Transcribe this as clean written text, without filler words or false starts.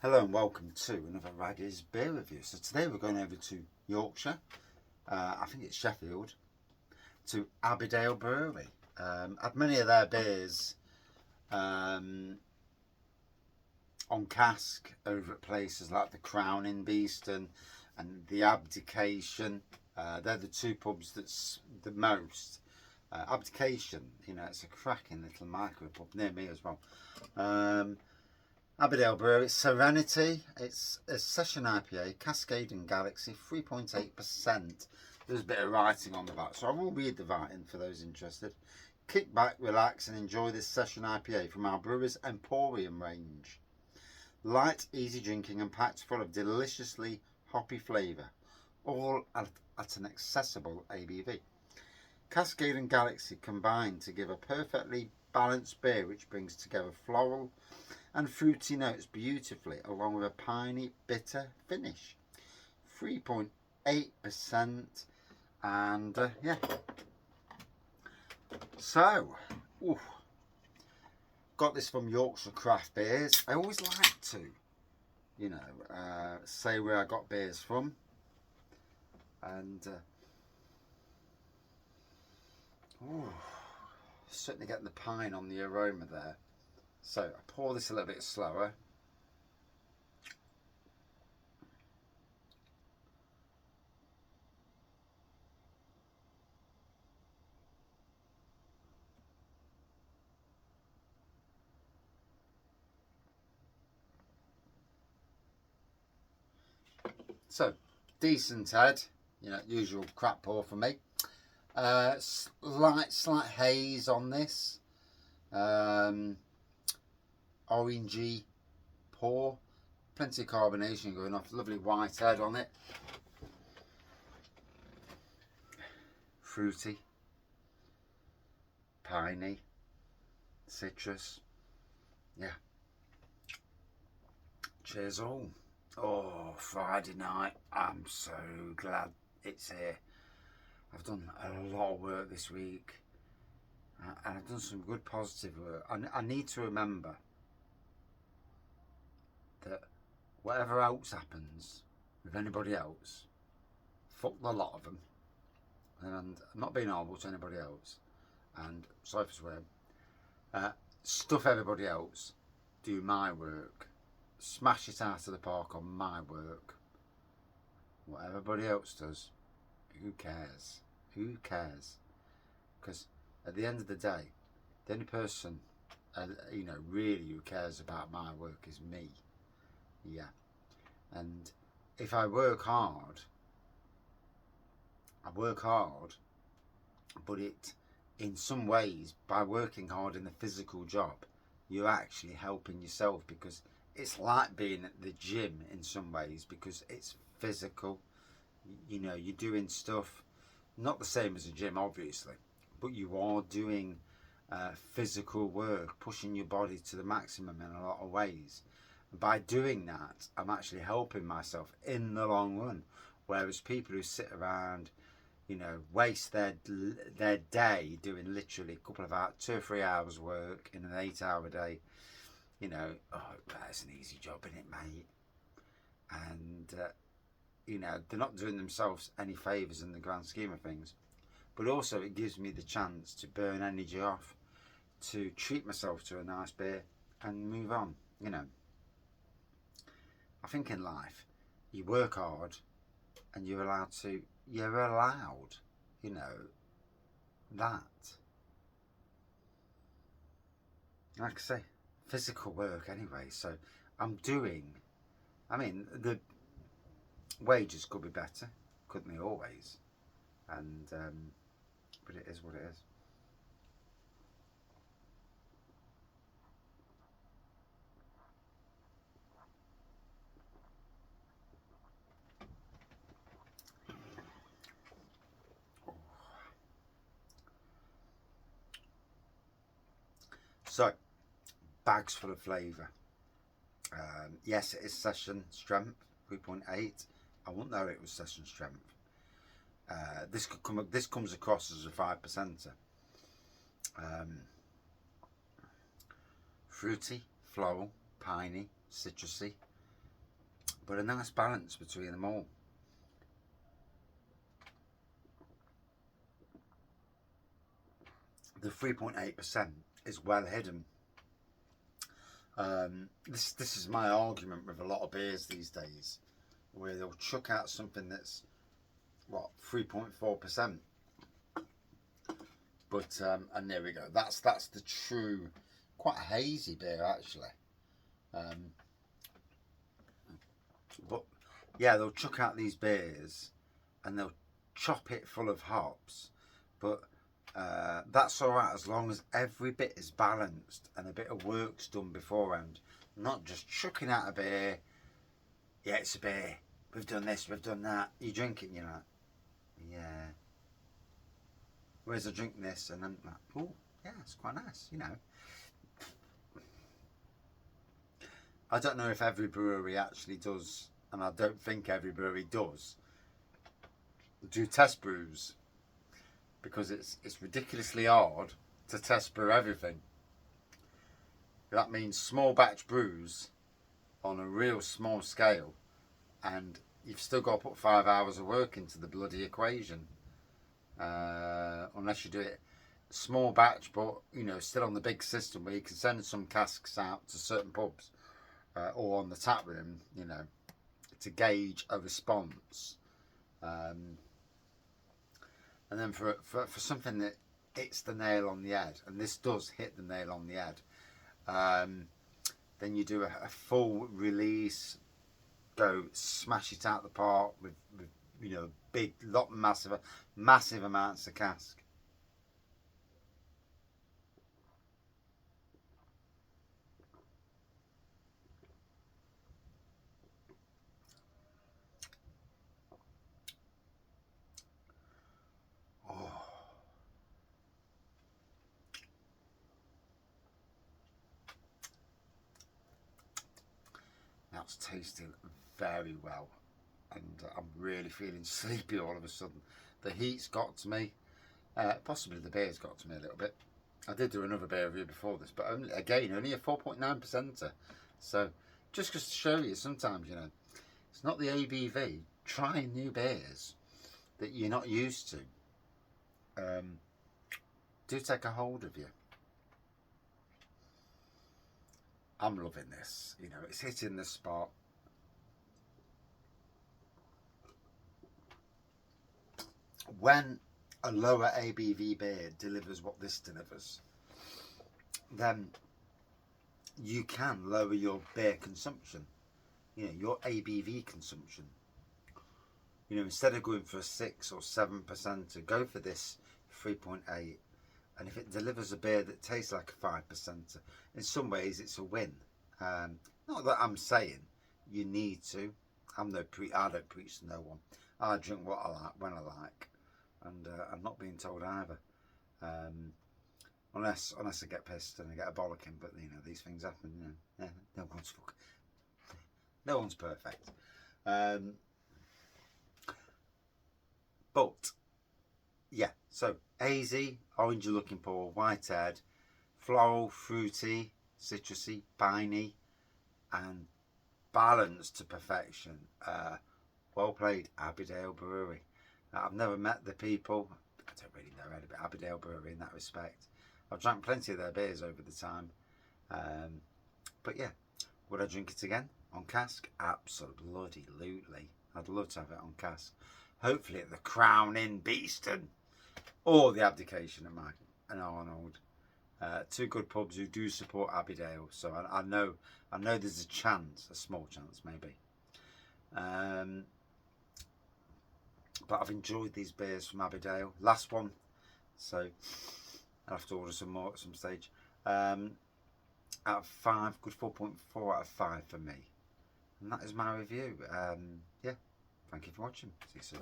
Hello and welcome to another Raggers beer review. So today we're going over to Yorkshire, I think it's Sheffield, to Abbeydale Brewery. Had many of their beers on cask over at places like the Crown in Beeston and the Abdication. They're the two pubs that's the most. Abdication, it's a cracking little micro pub near me as well. Abbeydale Brewery, Serenity. It's a session IPA, Cascade and Galaxy, 3.8%. There's a bit of writing on the back, so I will read the writing for those interested. Kick back, relax, and enjoy this session IPA from our brewer's Emporium range. Light, easy drinking, and packed full of deliciously hoppy flavour, all at an accessible ABV. Cascade and Galaxy combine to give a perfectly balanced beer which brings together floral and fruity notes beautifully, along with a piney, bitter finish. 3.8%, and yeah. So, got this from Yorkshire Craft Beers. I always like to, say where I got beers from, and certainly getting the pine on the aroma there. So I pour this a little bit slower. So decent head, usual crap pour for me. Slight haze on this. Orangey pour, plenty of carbonation going off, lovely white head on it, fruity, piney, citrus, yeah. Cheers all. Oh, Friday night, I'm so glad it's here. I've done a lot of work this week, and I've done some good positive work. I need to remember that whatever else happens with anybody else, fuck the lot of them, and I'm not being horrible to anybody else, and sorry for swearing, stuff everybody else, do my work, smash it out of the park on my work. What everybody else does, who cares? Who cares? Because at the end of the day, the only person really who cares about my work is me. Yeah. And if I work hard, but it, in some ways, by working hard in the physical job, you're actually helping yourself, because it's like being at the gym in some ways, because it's physical. You're doing stuff, not the same as a gym, obviously, but you are doing physical work, pushing your body to the maximum in a lot of ways. By doing that, I'm actually helping myself in the long run. Whereas people who sit around, waste their day doing literally a couple of hours, 2 or 3 hours work in an 8-hour day, that's an easy job, isn't it, mate? And they're not doing themselves any favours in the grand scheme of things. But also it gives me the chance to burn energy off, to treat myself to a nice beer and move on. I think in life, you work hard and you're allowed, that. Like I say, physical work anyway. So the wages could be better, couldn't they always? And, but it is what it is. So, bags full of flavour. Yes, it is session strength, 3.8. I wouldn't know it was session strength. This comes across as a 5%er. Fruity, floral, piney, citrusy. but a nice balance between them all. The 3.8% is well hidden. This is my argument with a lot of beers these days, where they'll chuck out something that's what 3.4%. But and there we go. That's the true, quite hazy beer actually. But yeah, they'll chuck out these beers and they'll chop it full of hops, but that's all right as long as every bit is balanced and a bit of work's done beforehand. Not just chucking out a beer. Yeah, it's a beer. We've done this, we've done that. You drink it and you're like, yeah. Whereas I drink this and then like, oh, yeah, it's quite nice, you know. I don't know if every brewery actually does, and I don't think every brewery does, do test brews, because it's ridiculously hard to test brew everything. That means small batch brews on a real small scale, and you've still got to put 5 hours of work into the bloody equation, unless you do it small batch, but you know, still on the big system where you can send some casks out to certain pubs or on the tap room, you know, to gauge a response. And then for something that hits the nail on the head, and this does hit the nail on the head, then you do a full release, go smash it out the park with you know, big lot, massive amounts of cask. Oh. That's tasting very well, and I'm really feeling sleepy all of a sudden. The heat's got to me, possibly the beer's got to me a little bit. I did do another beer review before this, but only a 4.9%. So just to show you, sometimes, you know, it's not the ABV. Trying new beers that you're not used to do take a hold of you. I'm loving this. You know, it's hitting the spot. When a lower ABV beer delivers what this delivers, then you can lower your beer consumption. You know, your ABV consumption. You know, instead of going for a 6 or 7%, go for this 3.8. And if it delivers a beer that tastes like a 5%, in some ways it's a win. Not that I'm saying you need to. I don't preach to no one. I drink what I like when I like, and I'm not being told either. Unless I get pissed and I get a bollocking. But you know, these things happen. You know, yeah, no one's perfect. But yeah, so hazy, orange you're looking for, white-haired, floral, fruity, citrusy, piney, and balanced to perfection. Well played, Abbeydale Brewery. I've never met the people. I don't really know anything about Abbeydale Brewery in that respect. I've drank plenty of their beers over the time. But yeah, would I drink it again on cask? Absolutely. I'd love to have it on cask. Hopefully at the Crown in Beeston, or the Abdication at Mike and Arnold. Two good pubs who do support Abbeydale, so I know there's a chance, a small chance maybe. But I've enjoyed these beers from Abbeydale. Last one, so I'll have to order some more at some stage. Out of 5, good 4.4 out of 5 for me. And that is my review. Yeah, thank you for watching. See you soon.